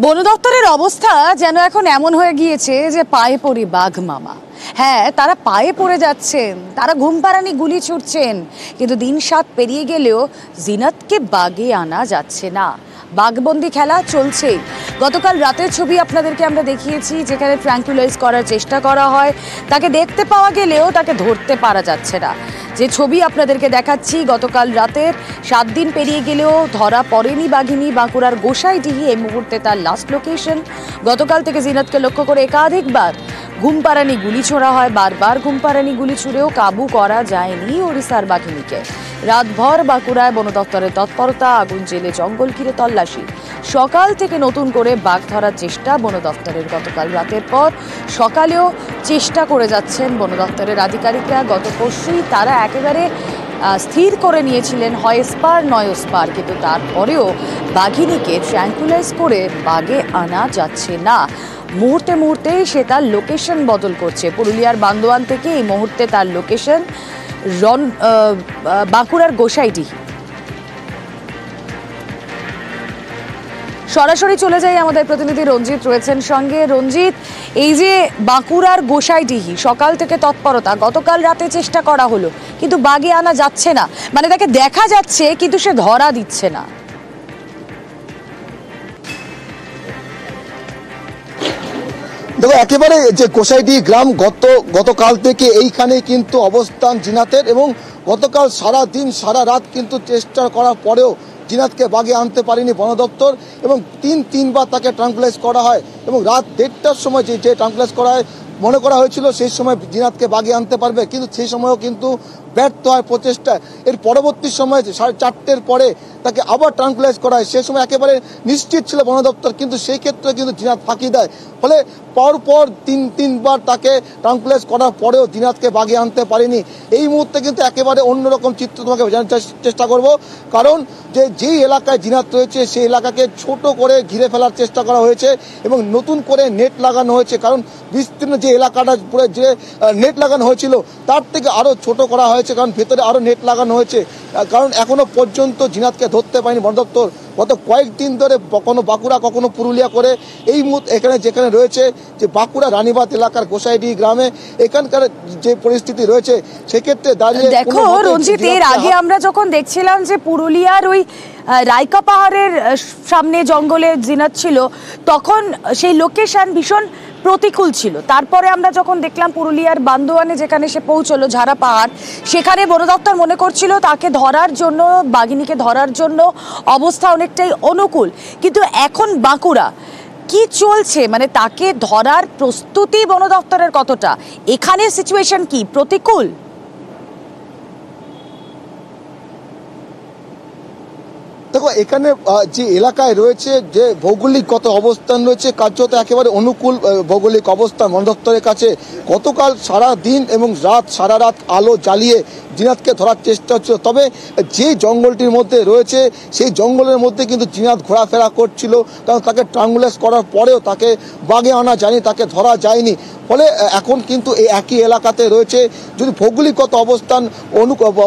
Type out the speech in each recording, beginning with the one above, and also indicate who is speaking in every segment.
Speaker 1: বন দপ্তরের অবস্থা যেন এখন এমন হয়ে গিয়েছে যে পায়ে পড়ি বাঘ মামা। হ্যাঁ, তারা পায়ে পড়ে যাচ্ছেন, তারা ঘুমপাড়ানি গুলি ছুটছেন, কিন্তু দিন 7 পেরিয়ে গেলেও জিনাতকে বাগে আনা যাচ্ছে না। বাঘবন্দি খেলা চলছে। গতকাল রাতের ছবি আপনাদেরকে আমরা দেখিয়েছি, যেখানে ট্র্যাঙ্কুলাইজ করার চেষ্টা করা হয়, তাকে দেখতে পাওয়া গেলেও তাকে ধরতে পারা যাচ্ছে না। যে ছবি আপনাদেরকে দেখাচ্ছি, গতকাল রাতের 7 দিন পেরিয়ে গেলেও ধরা পড়েনি বাঘিনী। বাঁকুড়ার গোসাইডিহি এই মুহূর্তে তার লাস্ট লোকেশন। গতকাল থেকে জিনাতকে লক্ষ্য করে একাধিকবার ঘুমপাড়ানি গুলি ছোড়া হয়। বারবার ঘুমপাড়ানি গুলি ছুড়েও কাবু করা যায়নি ওড়িশার বাঘিনীকে। রাতভর বাঁকুড়ায় বন দপ্তরের তৎপরতা, আগুন জেলে জঙ্গল ঘিরে তল্লাশি। সকাল থেকে নতুন করে বাঘ ধরার চেষ্টা বন দপ্তরের। গতকাল রাতের পর সকালেও চেষ্টা করে যাচ্ছেন বন দপ্তরের আধিকারিকরা। গত পরশুই তারা একেবারে স্থির করে নিয়েছিলেন হয় স্পার নয় স্পার, কিন্তু তারপরেও বাঘিনীকে ট্র্যাঙ্কুলাইজ করে বাগে আনা যাচ্ছে না। মুহূর্তে মুহূর্তে সে তার লোকেশন বদল করছে। পুরুলিয়ার বান্দোয়ান থেকে এই মুহূর্তে তার লোকেশন বাঁকুড়ার গোসাইডিহি। সরাসরি চলে যাই, আমাদের প্রতিনিধি রঞ্জিত রয়েছেন সঙ্গে। রঞ্জিত, এই যে বাঁকুড়ার গোসাইডিহি সকাল থেকে তৎপরতা, গতকাল রাতে চেষ্টা করা হলো কিন্তু বাগে আনা যাচ্ছে না, মানে তাকে দেখা যাচ্ছে কিন্তু সে ধরা দিচ্ছে না।
Speaker 2: দেখো, একেবারে যে গোসাইডিহি গ্রাম গতকাল থেকে এইখানে কিন্তু অবস্থান জিনাতের, এবং গতকাল সারা দিন সারা রাত কিন্তু চেষ্টা করার পরেও জিনাতকে বাগে আনতে পারেনি বন দপ্তর, এবং তিনবার তাকে ট্রাঙ্কুলাইজ করা হয়। এবং রাত 1:30টার সময় যে ট্রাঙ্কুলাইজ করা হয়, মনে করা হয়েছিল সেই সময় জিনাতকে বাগে আনতে পারবে, কিন্তু সেই সময়ও কিন্তু ব্যর্থ হয় প্রচেষ্টা। এর পরবর্তী সময় 4:30টার পরে তাকে আবার ট্রাঙ্কুলাইজ করা হয়। সেই সময় একেবারে নিশ্চিত ছিল বন দপ্তর, কিন্তু সেই ক্ষেত্রে কিন্তু জিনাত ফাঁকি দেয়। ফলে পরপর তিনবার তাকে ট্রাঙ্কুলাইজ করার পরেও জিনাতকে বাগে আনতে পারেনি। এই মুহূর্তে কিন্তু একেবারে অন্যরকম চিত্র তোমাকে জানার চেষ্টা করব, কারণ যেই এলাকায় জিনাত রয়েছে সেই এলাকাকে ছোট করে ঘিরে ফেলার চেষ্টা করা হয়েছে এবং নতুন করে নেট লাগানো হয়েছে। কারণ বিস্তীর্ণ যে এলাকাটা পুরো যে নেট লাগানো হয়েছিল তার থেকে আরও ছোট করা হয়েছে, কারণ ভেতরে আরও নেট লাগানো হয়েছে। কারণ এখনো পর্যন্ত জিনাতকে ধরতে পারেনি বন দপ্তর। গত কয়েকদিন ধরে কখনো বাঁকুড়া কখনো পুরুলিয়া করে এই মুহূর্তে এখানে যেখানে রয়েছে যে বাঁকুড়া রানীবাঁধ এলাকার গোসাইডিহি গ্রামে এখানকার যে পরিস্থিতি রয়েছে, সেক্ষেত্রে দাঁড়িয়ে
Speaker 1: দেখো রঞ্জিত, এর আগে আমরা যখন দেখছিলাম যে পুরুলিয়ার ওই রাইকা পাহাড়ের সামনে জঙ্গলে জিনাত ছিল, তখন সেই লোকেশন ভীষণ প্রতিকূল ছিল। তারপরে আমরা যখন দেখলাম পুরুলিয়ার বান্দোয়ানে যেখানে সে পৌঁছলো, ঝাড়া পাহাড়, সেখানে বন দপ্তর মনে করছিল তাকে ধরার জন্য, বাঘিনীকে ধরার জন্য অবস্থা অনেকটাই অনুকূল। কিন্তু এখন বাঁকুড়া কি চলছে, মানে তাকে ধরার প্রস্তুতি বন দপ্তরের কতটা? এখানে সিচুয়েশন কি প্রতিকূল?
Speaker 2: দেখো, এখানে যে এলাকায় রয়েছে যে ভৌগোলিকগত অবস্থান রয়েছে, কার্যত একেবারে অনুকূল ভৌগোলিক অবস্থান বন দপ্তরের কাছে। গতকাল সারা দিন এবং সারা রাত আলো জ্বালিয়ে জিনাতকে ধরার চেষ্টা হচ্ছিল। তবে যে জঙ্গলটির মধ্যে রয়েছে সেই জঙ্গলের মধ্যে কিন্তু জিনাত ঘোরাফেরা করছিল, কারণ তাকে ট্রাঙ্কুলাইজ করার পরেও তাকে বাগে আনা যায়নি, তাকে ধরা যায়নি। ফলে এখন কিন্তু এই একই এলাকাতে রয়েছে, যদি ভৌগোলিকগত অবস্থান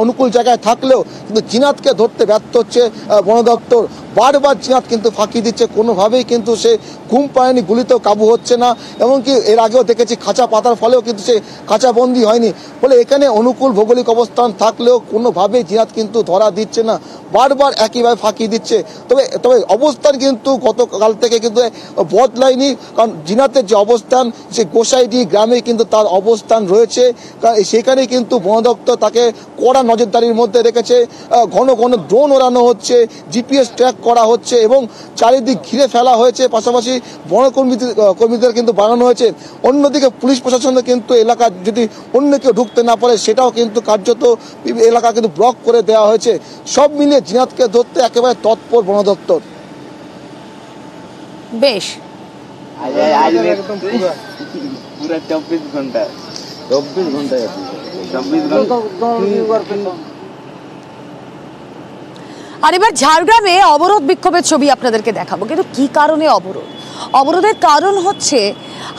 Speaker 2: অনুকূল জায়গায় থাকলেও কিন্তু জিনাতকে ধরতে ব্যর্থ হচ্ছে বন দপ্তর। বারবার জিনাত কিন্তু ফাঁকি দিচ্ছে, কোনোভাবেই কিন্তু সে ঘুম পায়নি, গুলিতেও কাবু হচ্ছে না। এমনকি এর আগেও দেখেছি খাঁচা পাতার ফলেও কিন্তু সে খাঁচাবন্দি হয়নি। ফলে এখানে অনুকূল ভৌগোলিক অবস্থান থাকলেও কোনোভাবেই জিনাত কিন্তু ধরা দিচ্ছে না, বারবার একইভাবে ফাঁকি দিচ্ছে। তবে অবস্থান কিন্তু গতকাল থেকে কিন্তু বদলায়নি, কারণ জিনাতের যে অবস্থান সে গোসাইডিহি গ্রামে কিন্তু তার অবস্থান রয়েছে। কারণ সেখানে কিন্তু বন দপ্তর তাকে কড়া নজরদারির মধ্যে রেখেছে। ঘন ঘন ড্রোন ওড়ানো হচ্ছে, জিপিএস ট্র্যাক করা হচ্ছে এবং চারিদিক ঘিরে ফেলা হয়েছে। পাশাপাশি বনকর্মীদের কিন্তু বাড়ানো হয়েছে। অন্যদিকে পুলিশ প্রশাসনে কিন্তু এলাকা যদি অন্য কেউ ঢুকতে না পারে সেটাও কিন্তু কার্যত এলাকা কিন্তু ব্লক করে দেওয়া হয়েছে। সব মিলিয়ে জিনাতকে ধরতে একেবারে তৎপর বন দপ্তর।
Speaker 1: বেশ,
Speaker 3: পুরো 24 ঘন্টা
Speaker 1: আর এবার ঝাড়গ্রামে অবরোধ বিক্ষোভের ছবি আপনাদেরকে দেখাবো। কিন্তু কি কারণে অবরোধ? অবরোধের কারণ হচ্ছে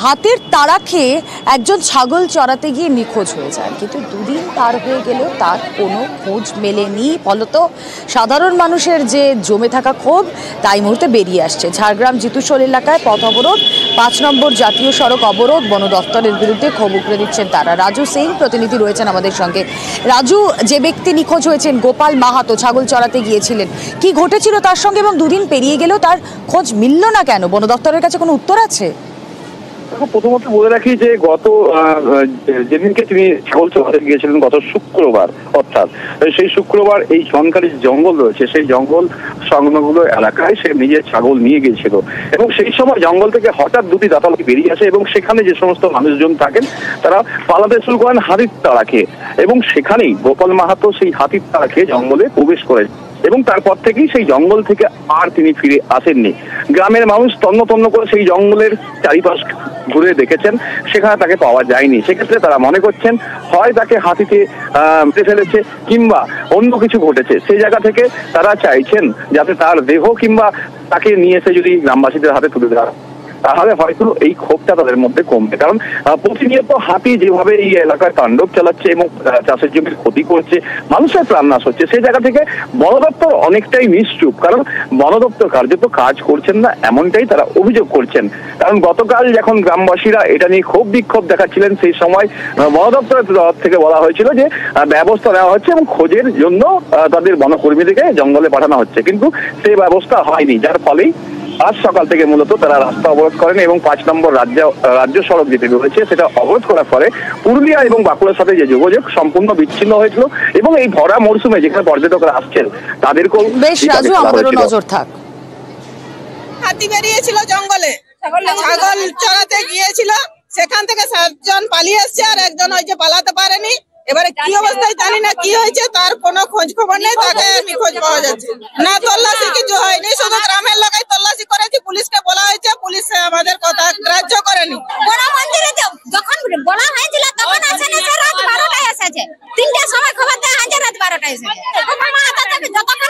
Speaker 1: হাতির তাড়া খেয়ে একজন ছাগল চড়াতে গিয়ে নিখোঁজ হয়ে যায়, কিন্তু দুদিন পার হয়ে গেলেও তার কোনো খোঁজ মেলেনি। ফলত সাধারণ মানুষের যে জমে থাকা ক্ষোভ তাই মুহূর্তে বেরিয়ে আসছে। ঝাড়গ্রাম জিতুশোল এলাকায় পথ অবরোধ, 5 নম্বর জাতীয় সড়ক অবরোধ, বন দফতরের বিরুদ্ধে ক্ষোভ উগরে দিচ্ছেন তারা। রাজু সিং প্রতিনিধি রয়েছেন আমাদের সঙ্গে। রাজু, যে ব্যক্তি নিখোঁজ হয়েছেন গোপাল মাহাতো, ছাগল চড়াতে গিয়েছিলেন, কি ঘটেছিল তার সঙ্গে এবং দুদিন পেরিয়ে গেলেও তার খোঁজ মিলল না কেন? বন দফতরের কাছে কোনো উত্তর আছে?
Speaker 4: প্রথমত বলে রাখি যে গত যেদিনকে তিনি ছাগল চড়াতে গিয়েছিলেন গত শুক্রবার, অর্থাৎ সেই শুক্রবার এই সরকারি জঙ্গল রয়েছে সেই জঙ্গল সংলগ্ন এলাকায় সে নিজের ছাগল নিয়ে গিয়েছিল এবং সেই সময় জঙ্গল থেকে হঠাৎ দুটি দাঁতালকি বেরিয়ে আসে এবং সেখানে যে সমস্ত মানুষজন থাকেন তারা পালাতে শুরু করেন হাতির তাড়া খেয়ে এবং সেখানেই গোপাল মাহাতো সেই হাতির তাড়া খেয়ে জঙ্গলে প্রবেশ করেন এবং তারপর থেকেই সেই জঙ্গল থেকে আর তিনি ফিরে আসেননি। গ্রামের মানুষ তন্ন তন্ন করে সেই জঙ্গলের চারিপাশ ঘুরে দেখেছেন, সেখানে তাকে পাওয়া যায়নি। সেক্ষেত্রে তারা মনে করছেন হয় তাকে হাতিতে মেরে ফেলেছে কিংবা অন্য কিছু ঘটেছে। সেই জায়গা থেকে তারা চাইছেন যাতে তার দেহ কিংবা তাকে নিয়ে এসে যদি গ্রামবাসীদের হাতে তুলে দেওয়া তাহলে হয়তো এই ক্ষোভটা তাদের মধ্যে কমবে। কারণ প্রতিনিয়ত হাতি যেভাবে এই এলাকায় তাণ্ডব চালাচ্ছে এবং চাষের জমির ক্ষতি করছে, মানুষের প্রাণনাশ হচ্ছে, সেই জায়গা থেকে বন দপ্তর অনেকটাই নিশ্চুপ। কারণ বন দপ্তর কার্যত কাজ করছেন না এমনটাই তারা অভিযোগ করছেন। কারণ গতকাল যখন গ্রামবাসীরা এটা নিয়ে ক্ষোভ বিক্ষোভ দেখাচ্ছিলেন সেই সময় বন দপ্তরের তরফ থেকে বলা হয়েছিল যে ব্যবস্থা নেওয়া হচ্ছে এবং খোঁজের জন্য তাদের বনকর্মীদেরকে জঙ্গলে পাঠানো হচ্ছে, কিন্তু সেই ব্যবস্থা হয়নি। যার ফলেই আজ সকাল থেকে মূলত তারা রাস্তা অবরোধ করেন এবং 5 নম্বর রাজ্য সড়ক যেতে রয়েছে সেটা অবরোধ করার ফলে পুরুলিয়া এবং বাঁকুড়ার সাথে যে যোগাযোগ সম্পূর্ণ বিচ্ছিন্ন হয়েছিল এবং এই ভরা মরশুমে যেখানে পর্যটকরা আসছেন তাদেরকেও
Speaker 1: বেশ রাজু, আমাদেরও নজর থাক।
Speaker 5: হাতি বেরিয়েছিল জঙ্গলে, ছাগল চড়াতে গিয়েছিল, সেখান থেকে 7 জন পালিয়ে এসছে আর একজন ওই যে পালাতে পারেনি। এবারে কি অবস্থায় জানি না, কি হয়েছে তার কোনো খোঁজ খবর নেই, তাকে নিখোঁজ পাওয়া যাচ্ছে না। তল্লাশি কিছু হয়নি, শুধু গ্রামের লোকাই তল্লাশি করেছি, পুলিশকে বলা হয়েছে, পুলিশ আমাদের কথা গ্রাহ্য করেনি।
Speaker 6: বড় মন্দিরে যখন বলা হয়েছিল তখন আসেনি, রাত 12টায় এসেছে, 3টার সময় খবর দেওয়া হয়েছে, রাত 12টায় এসেছে। যতক্ষণ